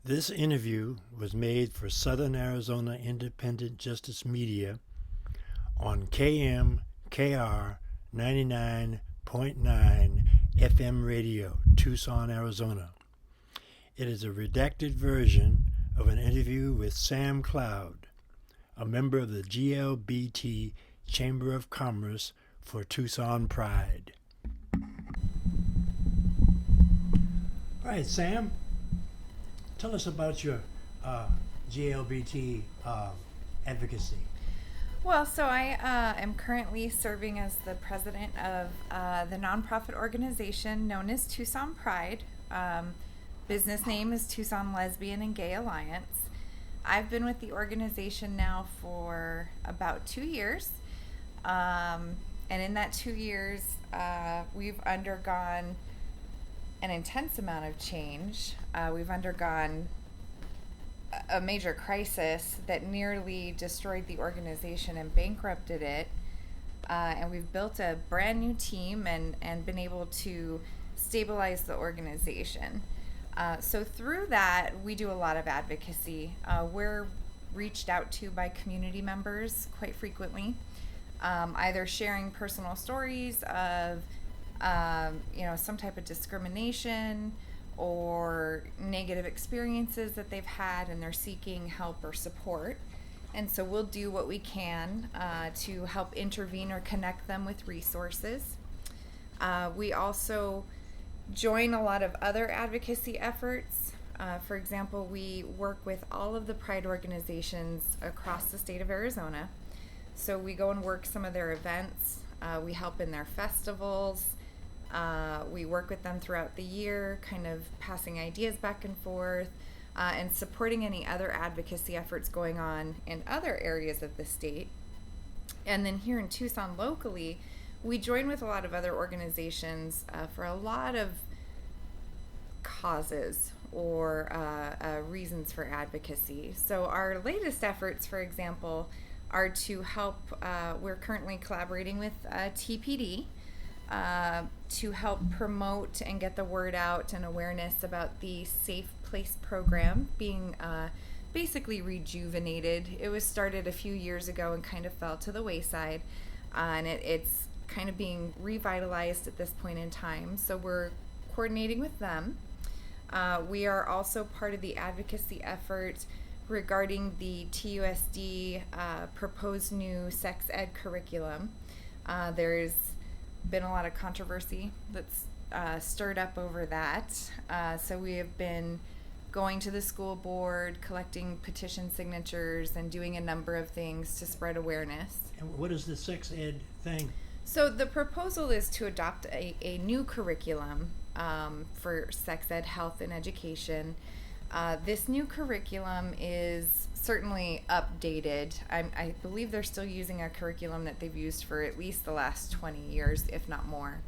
This interview was made for Southern Arizona Independent Justice Media on KMKR 99.9 FM radio, Tucson, Arizona. It is a redacted version of an interview with Sam Cloud, a member of the GLBT Chamber of Commerce for Tucson Pride. All right, Sam, tell us about your GLBT advocacy. Well, so I am currently serving as the president of the nonprofit organization known as Tucson Pride. Business name is Tucson Lesbian and Gay Alliance. I've been with the organization now for about 2 years. And in that 2 years, we've undergone an intense amount of change. We've undergone a major crisis that nearly destroyed the organization and bankrupted it. And we've built a brand new team and been able to stabilize the organization. So through that, we do a lot of advocacy. We're reached out to by community members quite frequently, either sharing personal stories of some type of discrimination or negative experiences that they've had and they're seeking help or support. And so we'll do what we can to help intervene or connect them with resources. We also join a lot of other advocacy efforts. For example, we work with all of the Pride organizations across the state of Arizona. So we go and work some of their events. We help in their festivals. We work with them throughout the year, kind of passing ideas back and forth, and supporting any other advocacy efforts going on in other areas of the state. And then here in Tucson locally, we join with a lot of other organizations for a lot of causes or reasons for advocacy. So our latest efforts, for example, are to help, we're currently collaborating with TPD, to help promote and get the word out and awareness about the Safe Place program being basically rejuvenated. It was started a few years ago and kind of fell to the wayside, and it's kind of being revitalized at this point in time. So we're coordinating with them. We are also part of the advocacy effort regarding the TUSD proposed new sex ed curriculum. There's been a lot of controversy that's stirred up over that. So we have been going to the school board, collecting petition signatures, and doing a number of things to spread awareness. And what is the sex ed thing? So the proposal is to adopt a new curriculum for sex ed, health, and education. This new curriculum is certainly updated. I believe they're still using a curriculum that they've used for at least the last 20 years, if not more.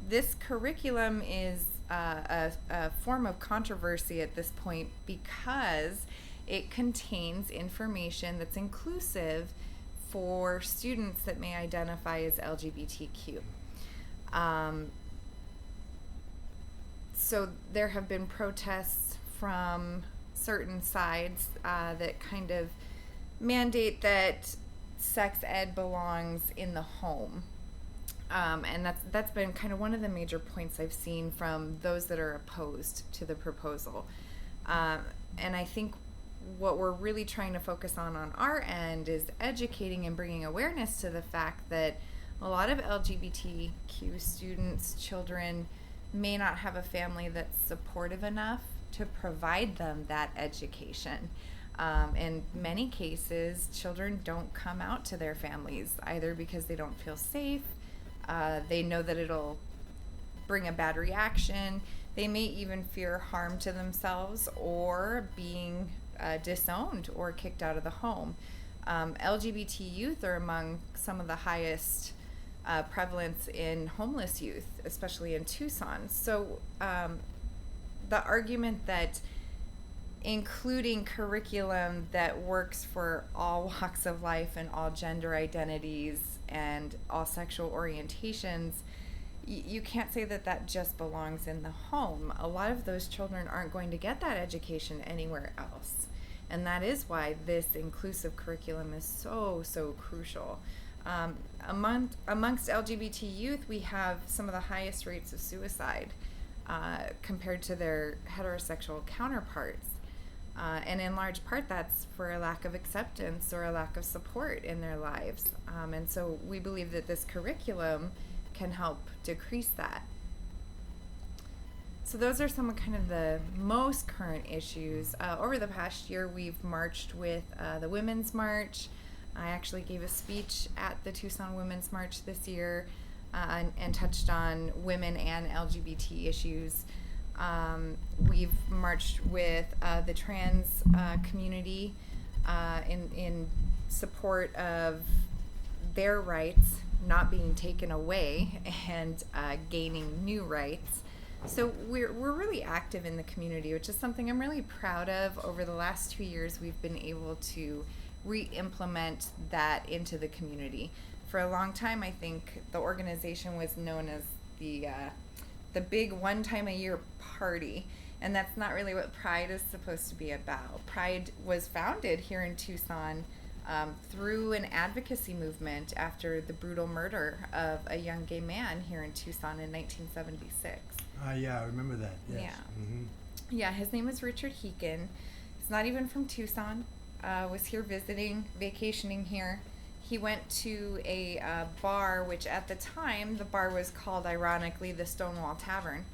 This curriculum is a form of controversy at this point because it contains information that's inclusive for students that may identify as LGBTQ. So there have been protests from certain sides that kind of mandate that sex ed belongs in the home. And that's been kind of one of the major points I've seen from those that are opposed to the proposal. And I think what we're really trying to focus on our end is educating and bringing awareness to the fact that a lot of LGBTQ students, children, may not have a family that's supportive enough to provide them that education. In many cases, children don't come out to their families either because they don't feel safe, they know that it'll bring a bad reaction, they may even fear harm to themselves or being disowned or kicked out of the home. LGBT youth are among some of the highest prevalence in homeless youth, especially in Tucson. So the argument that including curriculum that works for all walks of life and all gender identities and all sexual orientations you can't say that that just belongs in the home. A lot of those children aren't going to get that education anywhere else. And that is why this inclusive curriculum is so crucial. Amongst LGBT youth, we have some of the highest rates of suicide compared to their heterosexual counterparts. And in large part, that's for a lack of acceptance or a lack of support in their lives. And so we believe that this curriculum can help decrease that. So those are some of kind of the most current issues. Over the past year, we've marched with the Women's March. I actually gave a speech at the Tucson Women's March this year and touched on women and LGBT issues. We've marched with the trans community in support of their rights not being taken away and gaining new rights. So we're really active in the community, which is something I'm really proud of. Over the last 2 years, we've been able to re-implement that into the community. For a long time, I think the organization was known as the big one-time-a-year party, and that's not really what Pride is supposed to be about. Pride was founded here in Tucson through an advocacy movement after the brutal murder of a young gay man here in Tucson in 1976. Yeah, I remember that. Yes. Yeah. Mm-hmm. Yeah, his name was Richard Heakin. He's not even from Tucson. Was here visiting, vacationing here. He went to a bar, which at the time, the bar was called, ironically, the Stonewall Tavern.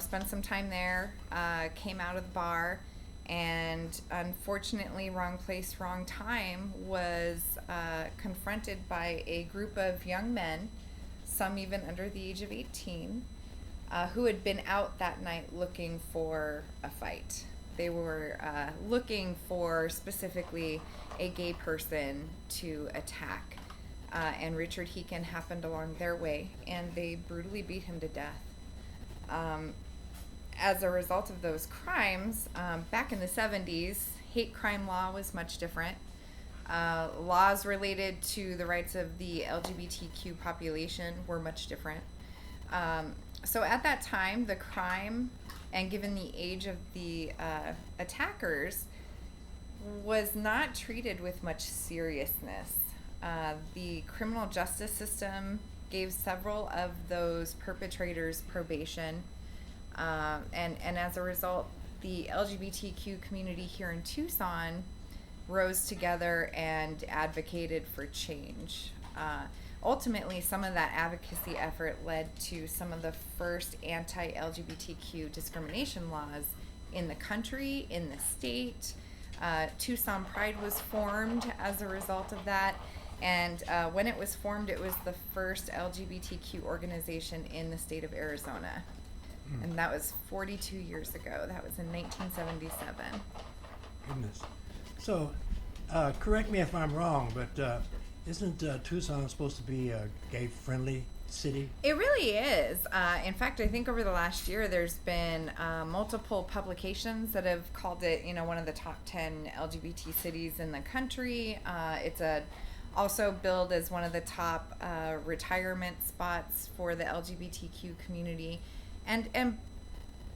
Spent some time there, came out of the bar, and unfortunately, wrong place, wrong time, was confronted by a group of young men, some even under the age of 18, who had been out that night looking for a fight. They were looking for specifically a gay person to attack. And Richard Heakin happened along their way, and they brutally beat him to death. As a result of those crimes, back in the 70s, hate crime law was much different. Laws related to the rights of the LGBTQ population were much different. So at that time, the crime, and given the age of the attackers, was not treated with much seriousness. The criminal justice system gave several of those perpetrators probation, and as a result, the LGBTQ community here in Tucson rose together and advocated for change. Ultimately, some of that advocacy effort led to some of the first anti-LGBTQ discrimination laws in the country, in the state. Tucson Pride was formed as a result of that, and when it was formed, it was the first LGBTQ organization in the state of Arizona. And that was 42 years ago. That was in 1977. Goodness. So, correct me if I'm wrong, but isn't Tucson supposed to be a gay-friendly city? It really is. In fact, I think over the last year, there's been multiple publications that have called it, one of the top 10 LGBT cities in the country. It's also billed as one of the top retirement spots for the LGBTQ community. And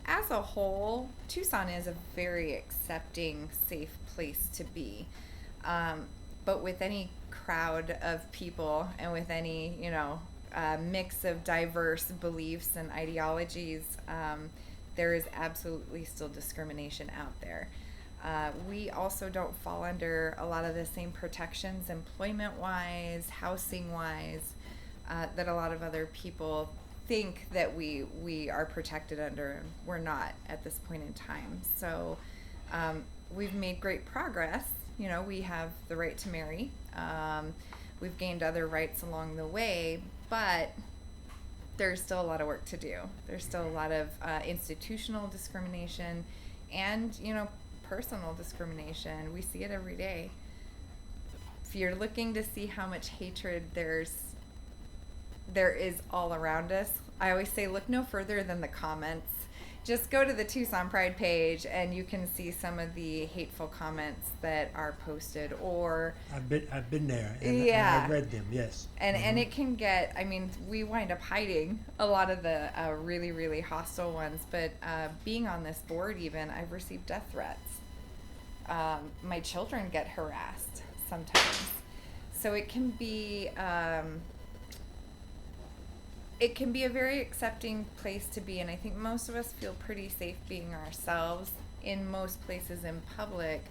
as a whole, Tucson is a very accepting, safe place to be. But with any crowd of people and with any, mix of diverse beliefs and ideologies, there is absolutely still discrimination out there. We also don't fall under a lot of the same protections employment-wise, housing-wise, that a lot of other people think that we are protected under, and we're not at this point in time. So we've made great progress. We have the right to marry. We've gained other rights along the way, but there's still a lot of work to do. There's still a lot of institutional discrimination and, personal discrimination. We see it every day. If you're looking to see how much hatred there is all around us, I always say look no further than the comments. just go to the Tucson Pride page and you can see some of the hateful comments that are posted. Or I've been there, and yeah, I've read them. Yes, and it can get. I mean, we wind up hiding a lot of the really really hostile ones. But being on this board, even I've received death threats. My children get harassed sometimes, so it can be. It can be a very accepting place to be, and I think most of us feel pretty safe being ourselves in most places in public,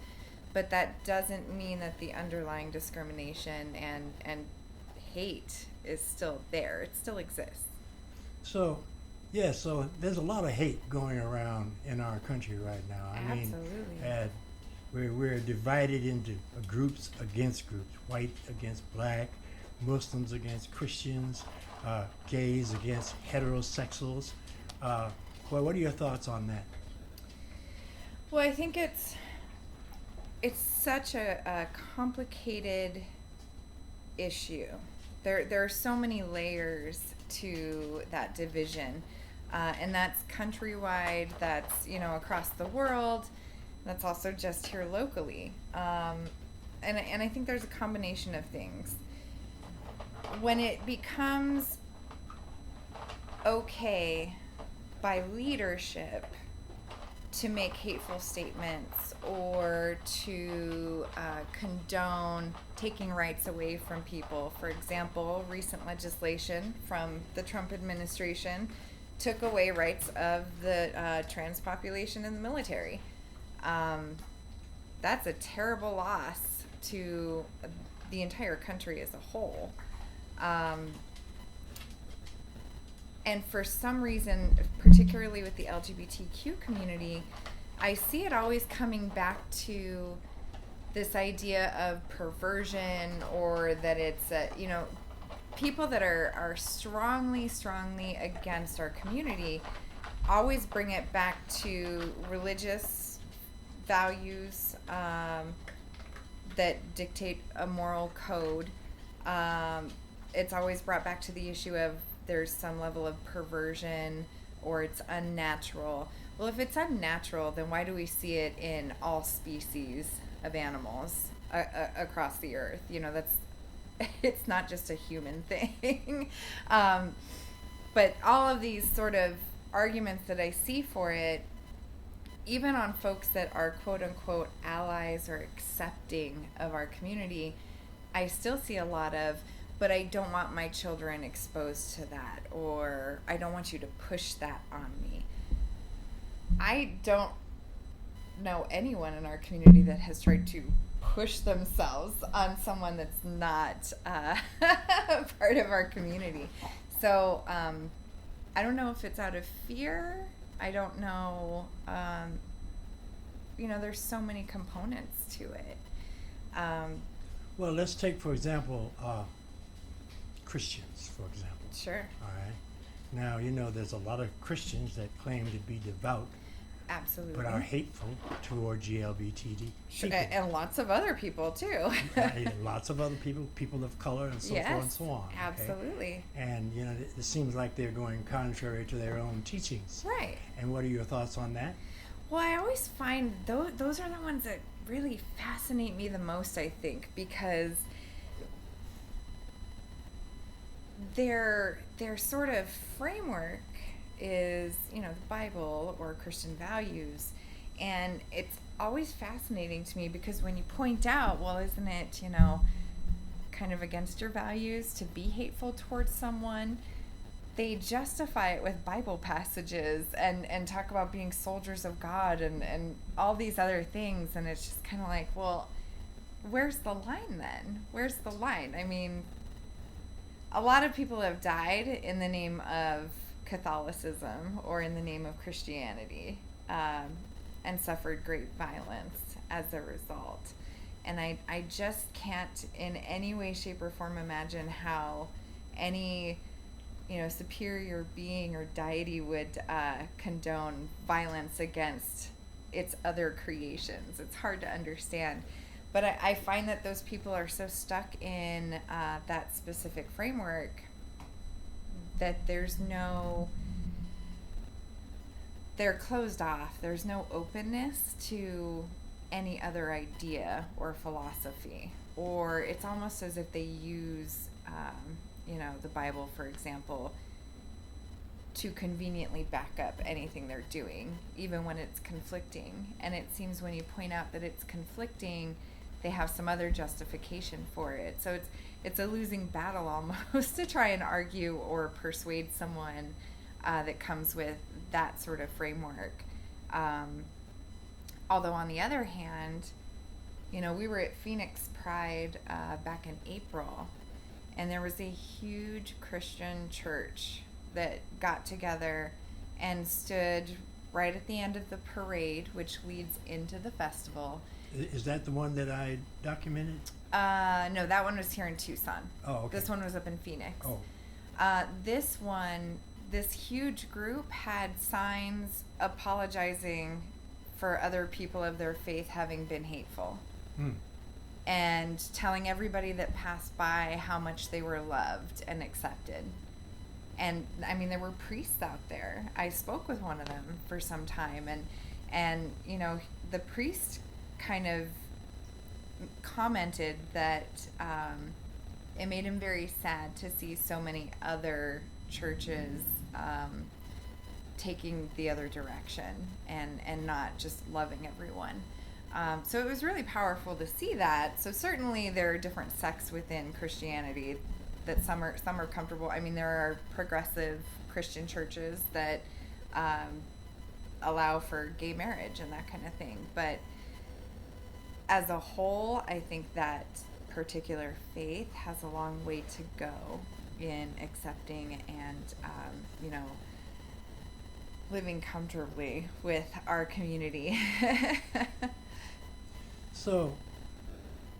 but that doesn't mean that the underlying discrimination and hate is still there. It still exists. So, yeah, so there's a lot of hate going around in our country right now. I mean, we're divided into groups against groups, white against black, Muslims against Christians, gays against heterosexuals. Well, what are your thoughts on that? Well, I think it's such a complicated issue. There are so many layers to that division, and that's countrywide. That's across the world. That's also just here locally, and I think there's a combination of things. When it becomes okay by leadership to make hateful statements or to condone taking rights away from people. For example, recent legislation from the Trump administration took away rights of the trans population in the military. That's a terrible loss to the entire country as a whole. And for some reason, particularly with the LGBTQ community, I see it always coming back to this idea of perversion, or that it's, people that are strongly against our community always bring it back to religious values that dictate a moral code. It's always brought back to the issue of there's some level of perversion or it's unnatural. Well, if it's unnatural, then why do we see it in all species of animals across the earth? It's not just a human thing. But all of these sort of arguments that I see for it, even on folks that are quote unquote allies or accepting of our community, I still see a lot of, but I don't want my children exposed to that, or I don't want you to push that on me. I don't know anyone in our community that has tried to push themselves on someone that's not part of our community. So I don't know if it's out of fear. I don't know. There's so many components to it. Well, let's take, for example, Christians, for example. Sure. All right. Now, there's a lot of Christians that claim to be devout. Absolutely. But are hateful toward GLBTD people. And lots of other people, too. Lots of other people of color, and so forth and so on. Absolutely. Okay? And, it seems like they're going contrary to their own teachings. Right. And what are your thoughts on that? Well, I always find those are the ones that really fascinate me the most, I think, because their sort of framework is, the Bible or Christian values. And it's always fascinating to me because when you point out, well, isn't it, kind of against your values to be hateful towards someone, they justify it with Bible passages and talk about being soldiers of God and all these other things. And it's just kind of like, well, where's the line then? Where's the line? I mean, a lot of people have died in the name of Catholicism or in the name of Christianity, and suffered great violence as a result. And I just can't in any way, shape, or form imagine how any superior being or deity would condone violence against its other creations. It's hard to understand. But I find that those people are so stuck in that specific framework that there's no they're closed off. There's no openness to any other idea or philosophy, or it's almost as if they use, the Bible, for example, to conveniently back up anything they're doing, even when it's conflicting. And it seems when you point out that it's conflicting, they have some other justification for it. So it's a losing battle almost to try and argue or persuade someone that comes with that sort of framework. Although on the other hand, we were at Phoenix Pride back in April, and there was a huge Christian church that got together and stood right at the end of the parade, which leads into the festival. Is that the one that I documented? No, that one was here in Tucson. Oh, okay. This one was up in Phoenix. Oh. This huge group had signs apologizing for other people of their faith having been hateful. And telling everybody that passed by how much they were loved and accepted. And I mean, there were priests out there. I spoke with one of them for some time, and the priest kind of commented that it made him very sad to see so many other churches taking the other direction and not just loving everyone. So it was really powerful to see that. So certainly there are different sects within Christianity that some are comfortable. I mean, there are progressive Christian churches that allow for gay marriage and that kind of thing. But as a whole, I think that particular faith has a long way to go in accepting and, living comfortably with our community. So,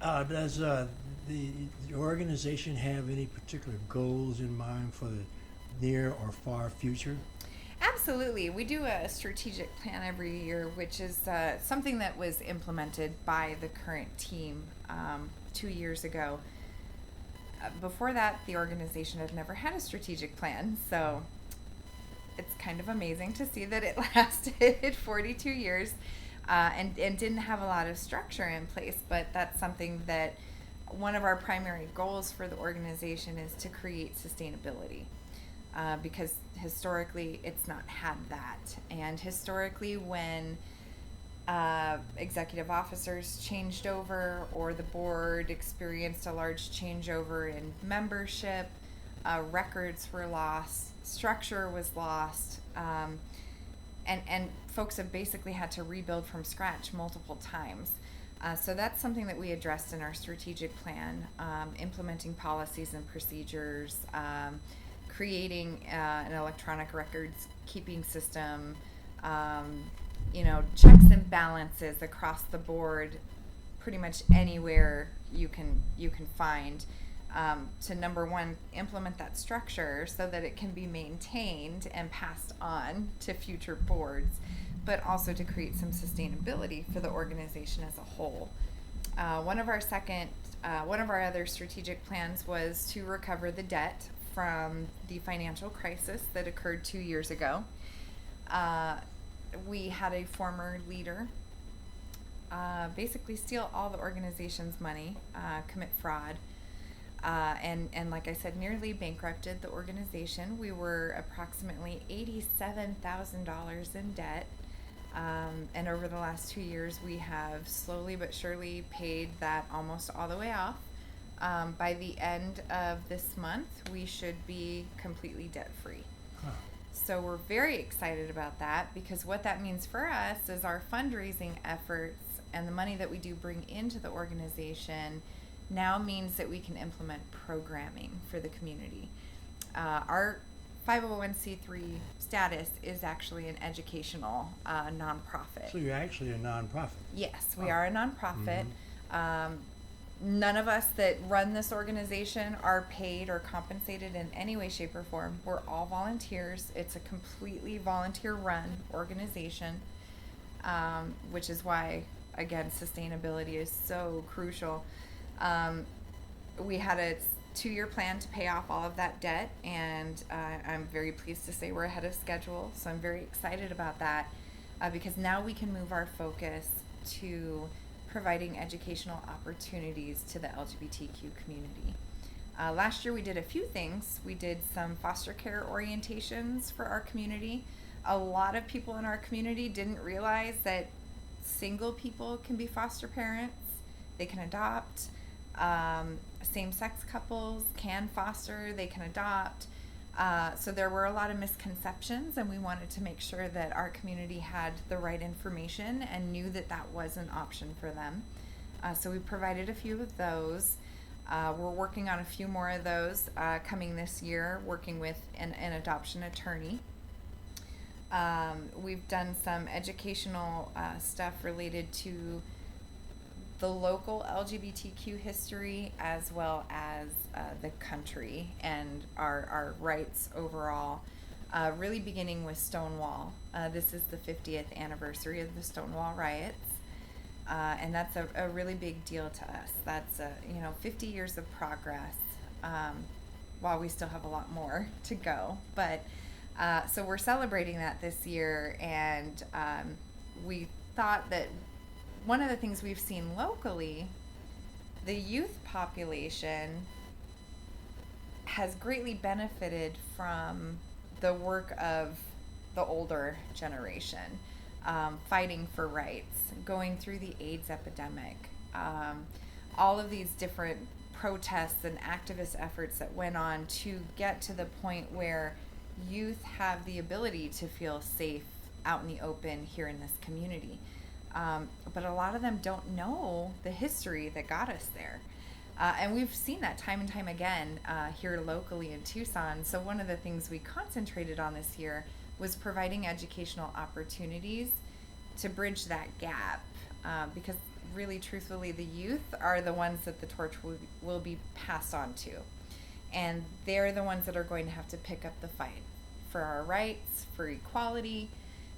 does the organization have any particular goals in mind for the near or far future? Absolutely. We do a strategic plan every year, which is something that was implemented by the current team 2 years ago. Before that, the organization had never had a strategic plan, so it's kind of amazing to see that it lasted 42 years. And didn't have a lot of structure in place, but that's something that one of our primary goals for the organization is to create sustainability, because historically it's not had that. And historically, when executive officers changed over or the board experienced a large changeover in membership, records were lost, structure was lost, and folks have basically had to rebuild from scratch multiple times. So that's something that we addressed in our strategic plan, implementing policies and procedures, creating an electronic records keeping system, checks and balances across the board, pretty much anywhere you can find. To number one, implement that structure so that it can be maintained and passed on to future boards, but also to create some sustainability for the organization as a whole. One of our other strategic plans was to recover the debt from the financial crisis that occurred 2 years ago. We had a former leader basically steal all the organization's money, commit fraud. And like I said, nearly bankrupted the organization. We were approximately $87,000 in debt. And over the last 2 years, we have slowly but surely paid that almost all the way off. By the end of this month, we should be completely debt-free. Huh. So we're very excited about that, because what that means for us is our fundraising efforts and the money that we do bring into the organization now means that we can implement programming for the community. Our 501c3 status is actually an educational nonprofit. So you're actually a nonprofit? Yes, we are a nonprofit. Mm-hmm. None of us that run this organization are paid or compensated in any way, shape, or form. We're all volunteers. It's a completely volunteer-run organization, which is why, again, sustainability is so crucial. We had 2-year plan to pay off all of that debt, and I'm very pleased to say we're ahead of schedule. So I'm very excited about that because now we can move our focus to providing educational opportunities to the LGBTQ community. Last year we did a few things. We did some foster care orientations for our community. A lot of people in our community didn't realize that single people can be foster parents. They can adopt. Same-sex couples can foster. They can adopt. So there were a lot of misconceptions, and we wanted to make sure that our community had the right information and knew that that was an option for them. So we provided a few of those. We're working on a few more of those coming this year, working with an adoption attorney. We've done some educational stuff related to the local LGBTQ history as well as the country and our rights overall, really beginning with Stonewall. This is the 50th anniversary of the Stonewall riots. And that's a really big deal to us. That's 50 years of progress, while we still have a lot more to go. But so we're celebrating that this year, and we thought that one of the things we've seen locally, the youth population has greatly benefited from the work of the older generation. Fighting for rights, going through the AIDS epidemic, all of these different protests and activist efforts that went on to get to the point where youth have the ability to feel safe out in the open here in this community. But a lot of them don't know the history that got us there. And we've seen that time and time again here locally in Tucson. So one of the things we concentrated on this year was providing educational opportunities to bridge that gap, because really truthfully the youth are the ones that the torch will be passed on to, and they're the ones that are going to have to pick up the fight for our rights, for equality.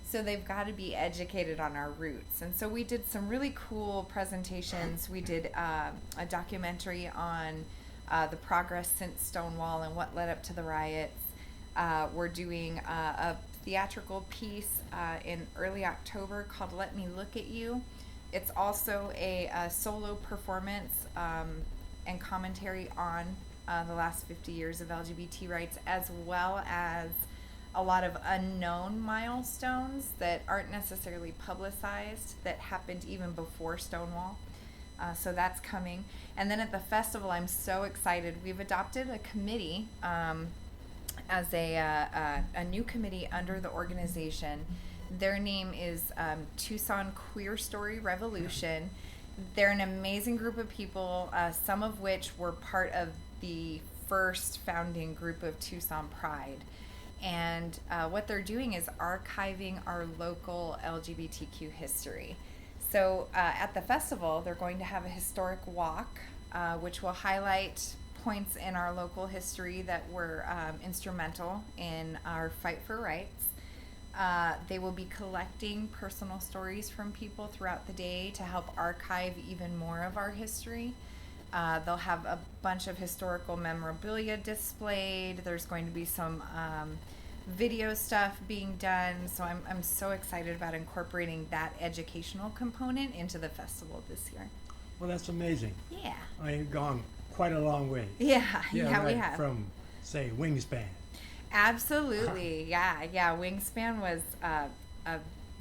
So they've got to be educated on our roots. And so we did some really cool presentations. We did a documentary on the progress since Stonewall and what led up to the riots. We're doing a theatrical piece in early October called Let Me Look at You. It's also a solo performance and commentary on the last 50 years of LGBT rights, as well as a lot of unknown milestones that aren't necessarily publicized that happened even before Stonewall. So that's coming. And then at the festival, I'm so excited. We've adopted a committee as a new committee under the organization. Their name is Tucson Queer Story Revolution. They're an amazing group of people, some of which were part of the first founding group of Tucson Pride. And what they're doing is archiving our local LGBTQ history. So at the festival, they're going to have a historic walk, which will highlight points in our local history that were instrumental in our fight for rights. They will be collecting personal stories from people throughout the day to help archive even more of our history. They'll have a bunch of historical memorabilia displayed. There's going to be some video stuff being done. So I'm so excited about incorporating that educational component into the festival this year. Well, that's amazing. Yeah. I've gone quite a long way. Yeah, right, we have. From, say, Wingspan. Absolutely, yeah. Wingspan was a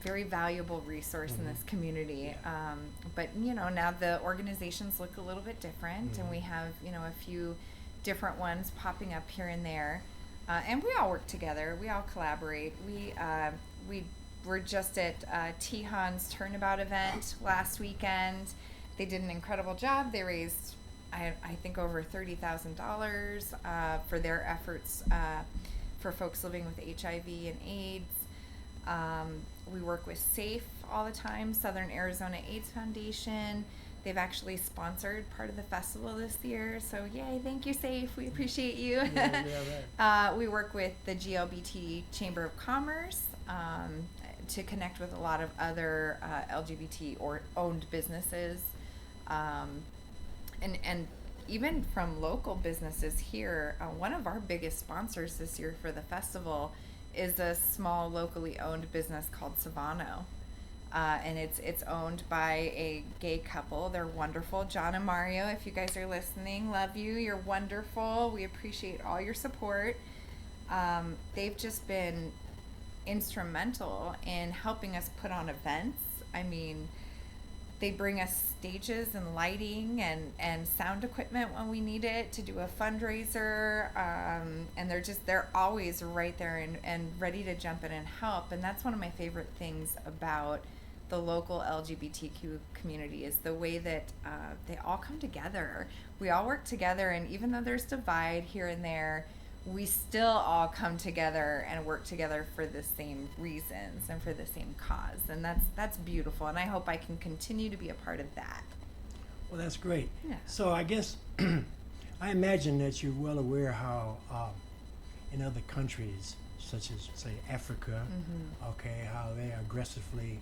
very valuable resource in this community. Yeah. But now the organizations look a little bit different, and we have a few different ones popping up here and there, and we all work together. We all collaborate. We were just at Tihan's Turnabout event last weekend. They did an incredible job. They raised I think over $30,000 for their efforts for folks living with HIV and AIDS. We work with SAFE all the time, Southern Arizona AIDS Foundation. They've actually sponsored part of the festival this year, so yay, thank you, SAFE. We appreciate you. Right. We work with the GLBT Chamber of Commerce to connect with a lot of other LGBT or owned businesses. And even from local businesses here, one of our biggest sponsors this year for the festival is a small locally owned business called Savano. And it's owned by a gay couple. They're wonderful. John and Mario, if you guys are listening, love you. You're wonderful. We appreciate all your support. They've just been instrumental in helping us put on events. I mean, they bring us stages and lighting and sound equipment when we need it to do a fundraiser. And they're always right there and ready to jump in and help. And that's one of my favorite things about the local LGBTQ community is the way that they all come together. We all work together, and even though there's divide here and there, we still all come together and work together for the same reasons and for the same cause. And that's beautiful, and I hope I can continue to be a part of that. Well, that's great. Yeah. So I guess I imagine that you're well aware how in other countries, such as say Africa, okay, how they are aggressively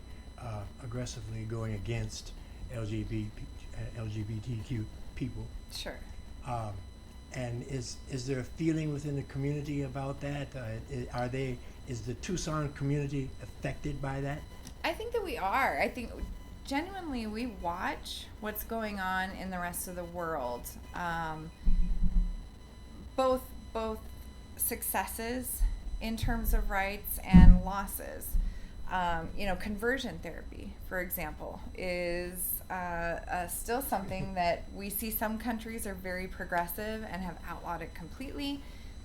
going against LGBTQ people. Sure. And is there a feeling within the community about that? Is the Tucson community affected by that? I think that we are. I think genuinely we watch what's going on in the rest of the world. Both successes in terms of rights and losses. Conversion therapy, for example, is still something that we see some countries are very progressive and have outlawed it completely.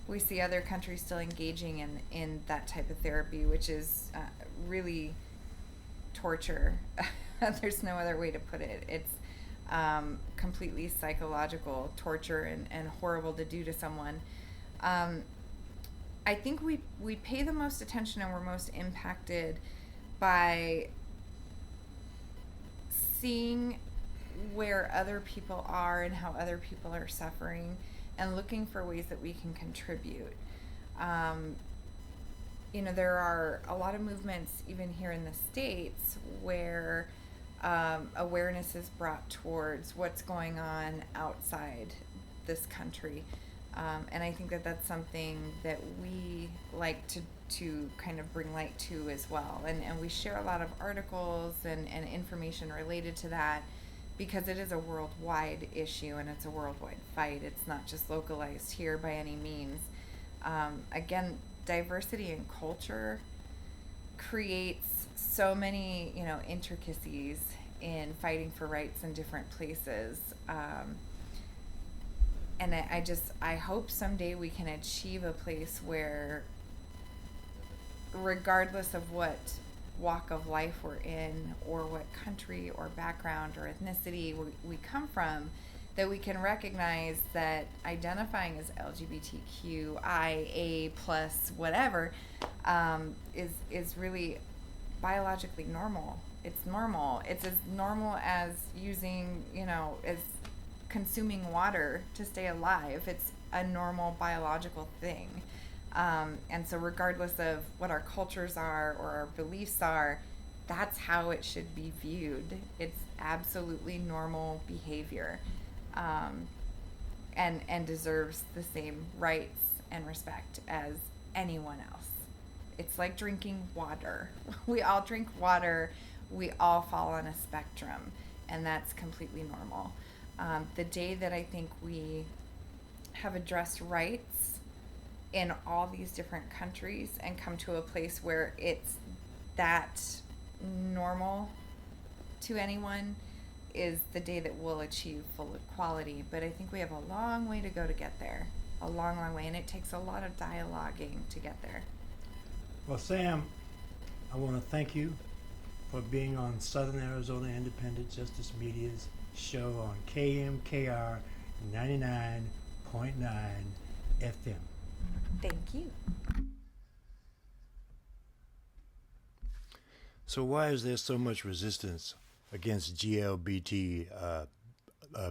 We see other countries still engaging in that type of therapy, which is really torture. There's no other way to put it. It's completely psychological torture and horrible to do to someone. I think we pay the most attention and we're most impacted by seeing where other people are and how other people are suffering and looking for ways that we can contribute. There are a lot of movements even here in the States where awareness is brought towards what's going on outside this country. And I think that that's something that we like to kind of bring light to as well. And we share a lot of articles and information related to that because it is a worldwide issue and it's a worldwide fight. It's not just localized here by any means. Again, diversity in culture creates so many, intricacies in fighting for rights in different places. And I hope someday we can achieve a place where, regardless of what walk of life we're in or what country or background or ethnicity we come from, that we can recognize that identifying as LGBTQIA plus whatever is really biologically normal. It's normal. It's as normal as using, as consuming water to stay alive. It's a normal biological thing. And so regardless of what our cultures are or our beliefs are, that's how it should be viewed. It's absolutely normal behavior, and deserves the same rights and respect as anyone else. It's like drinking water. We all drink water. We all fall on a spectrum, and that's completely normal. The day that I think we have addressed rights in all these different countries and come to a place where it's that normal to anyone is the day that we'll achieve full equality. But I think we have a long way to go to get there. A long, long way. And it takes a lot of dialoguing to get there. Well, Sam, I want to thank you for being on Southern Arizona Independent Justice Media's show on KMKR 99.9 FM. Thank you. So why is there so much resistance against GLBT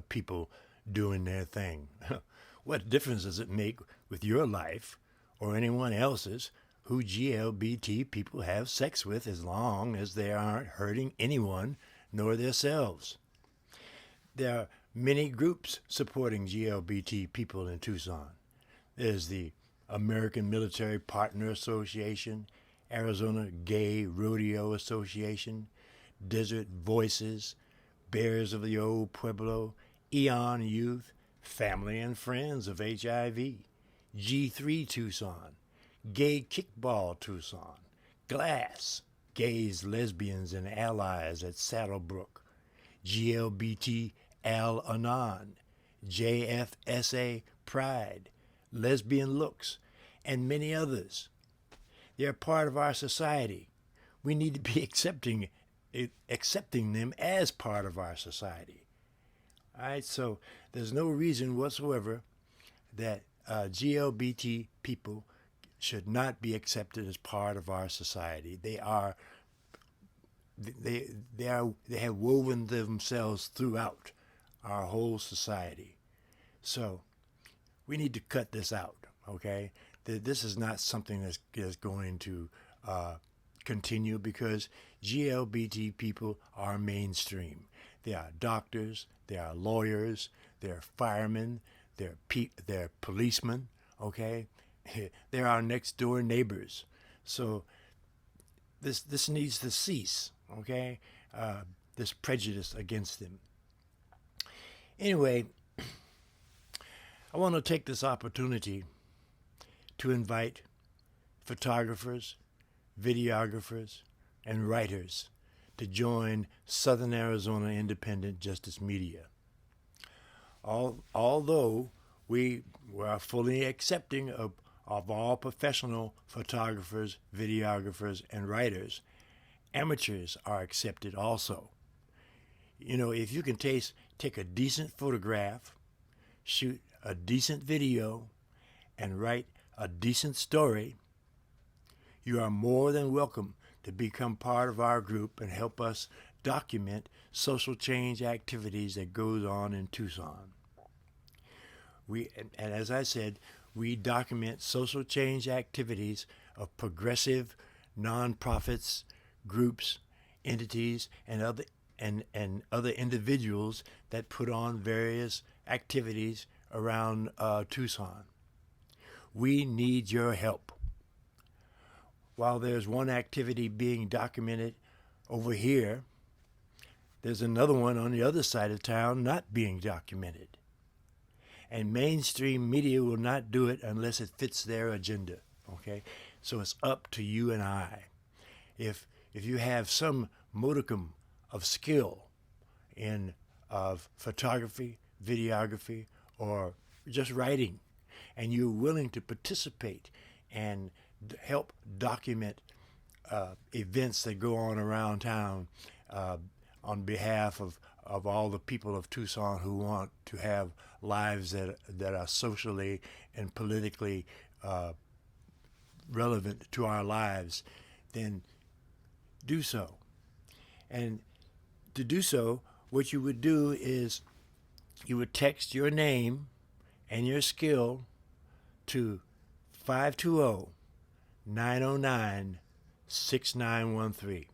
people doing their thing? What difference does it make with your life or anyone else's who GLBT people have sex with, as long as they aren't hurting anyone nor themselves? There are many groups supporting GLBT people in Tucson. There's the American Military Partner Association, Arizona Gay Rodeo Association, Desert Voices, Bears of the Old Pueblo, Eon Youth, Family and Friends of HIV, G3 Tucson, Gay Kickball Tucson, Glass, Gays, Lesbians, and Allies at Saddlebrook, GLBT Al Anon, JFSA Pride, Lesbian Looks, and many others. They are part of our society. We need to be accepting them as part of our society. All right, so there's no reason whatsoever that GLBT people should not be accepted as part of our society. They have woven themselves throughout our whole society. So we need to cut this out, okay? This is not something that's going to continue, because GLBT people are mainstream. They are doctors, they are lawyers, they're firemen, they're policemen, okay? They're our next door neighbors. So this needs to cease, okay? This prejudice against them. Anyway, I want to take this opportunity to invite photographers, videographers, and writers to join Southern Arizona Independent Justice Media. Although we are fully accepting of all professional photographers, videographers, and writers, amateurs are accepted also. You know, if you can take a decent photograph, shoot a decent video, and write a decent story, you are more than welcome to become part of our group and help us document social change activities that goes on in Tucson. And as I said, we document social change activities of progressive nonprofits, groups, entities, and other individuals that put on various activities around Tucson. We need your help. While there's one activity being documented over here, there's another one on the other side of town not being documented. And mainstream media will not do it unless it fits their agenda, okay? So it's up to you and I. If you have some modicum of skill in photography, videography, or just writing, and you're willing to participate and help document events that go on around town on behalf of all the people of Tucson who want to have lives that are socially and politically relevant to our lives, then do so. And to do so, what you would do is you would text your name and your skill to 520-909-6913.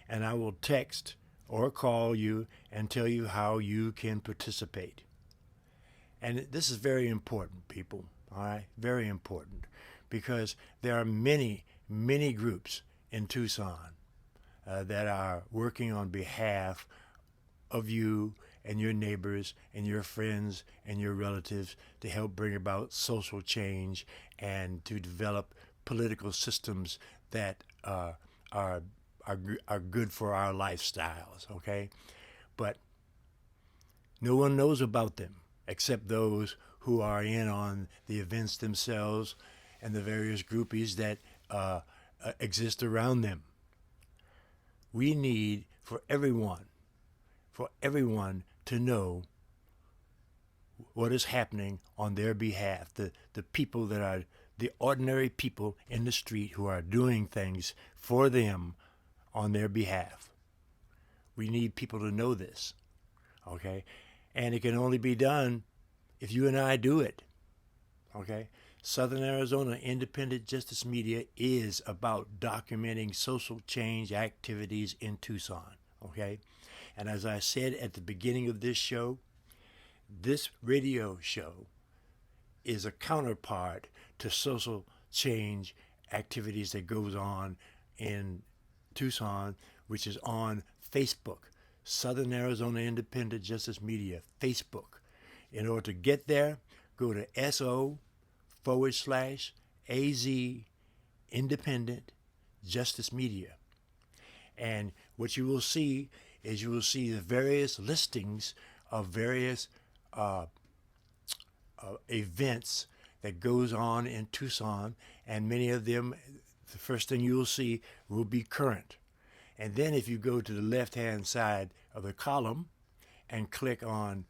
And I will text or call you and tell you how you can participate. And this is very important, people, all right? Very important, because there are many, many groups in Tucson that are working on behalf of you and your neighbors and your friends and your relatives to help bring about social change and to develop political systems that are good for our lifestyles, okay? But no one knows about them except those who are in on the events themselves and the various groupies that exist around them. We need for everyone to know what is happening on their behalf, the people that are the ordinary people in the street who are doing things for them on their behalf. We need people to know this, okay? And it can only be done if you and I do it, okay? Southern Arizona Independent Justice Media is about documenting social change activities in Tucson, okay? And as I said at the beginning of this show, this radio show is a counterpart to social change activities that goes on in Tucson, which is on Facebook, Southern Arizona Independent Justice Media, Facebook. In order to get there, go to SO/AZ Independent Justice Media. And what you will see is you will see the various listings of various events that goes on in Tucson, and many of them, the first thing you will see will be current. And then if you go to the left-hand side of the column and click on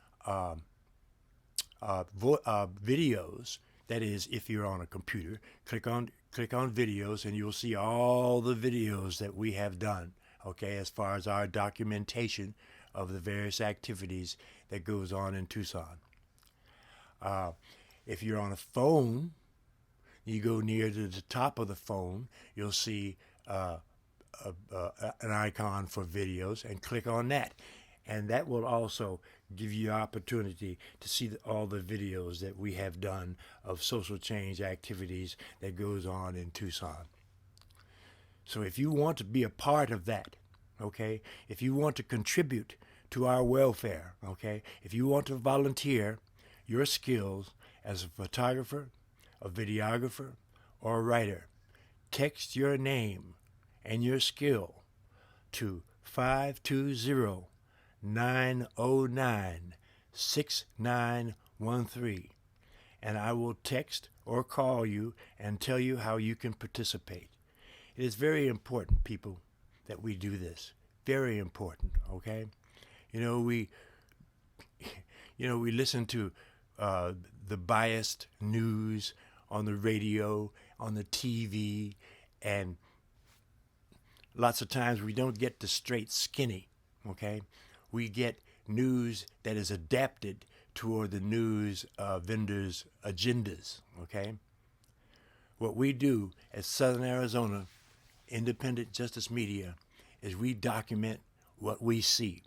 videos, that is, if you're on a computer, click on videos, and you'll see all the videos that we have done, okay, as far as our documentation of the various activities that goes on in Tucson. If you're on a phone, you go near to the top of the phone, you'll see an icon for videos, and click on that. And that will also give you the opportunity to see all the videos that we have done of social change activities that goes on in Tucson. So if you want to be a part of that, okay, if you want to contribute to our welfare, okay, if you want to volunteer your skills as a photographer, a videographer, or a writer, text your name and your skill to 520-909-6913, and I will text or call you and tell you how you can participate. It is very important, people, that we do this. Very important, okay? We listen to the biased news on the radio, on the TV, and lots of times we don't get the straight skinny, okay? We get news that is adapted toward the news vendors' agendas, okay? What we do at Southern Arizona Independent Justice Media is we document what we see.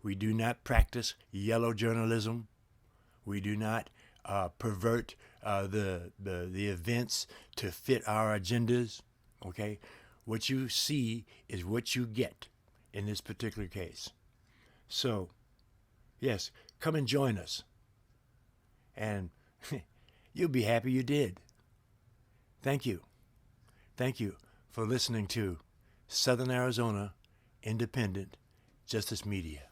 We do not practice yellow journalism. We do not pervert the events to fit our agendas, okay? What you see is what you get in this particular case. So, yes, come and join us. And you'll be happy you did. Thank you. Thank you for listening to Southern Arizona Independent Justice Media.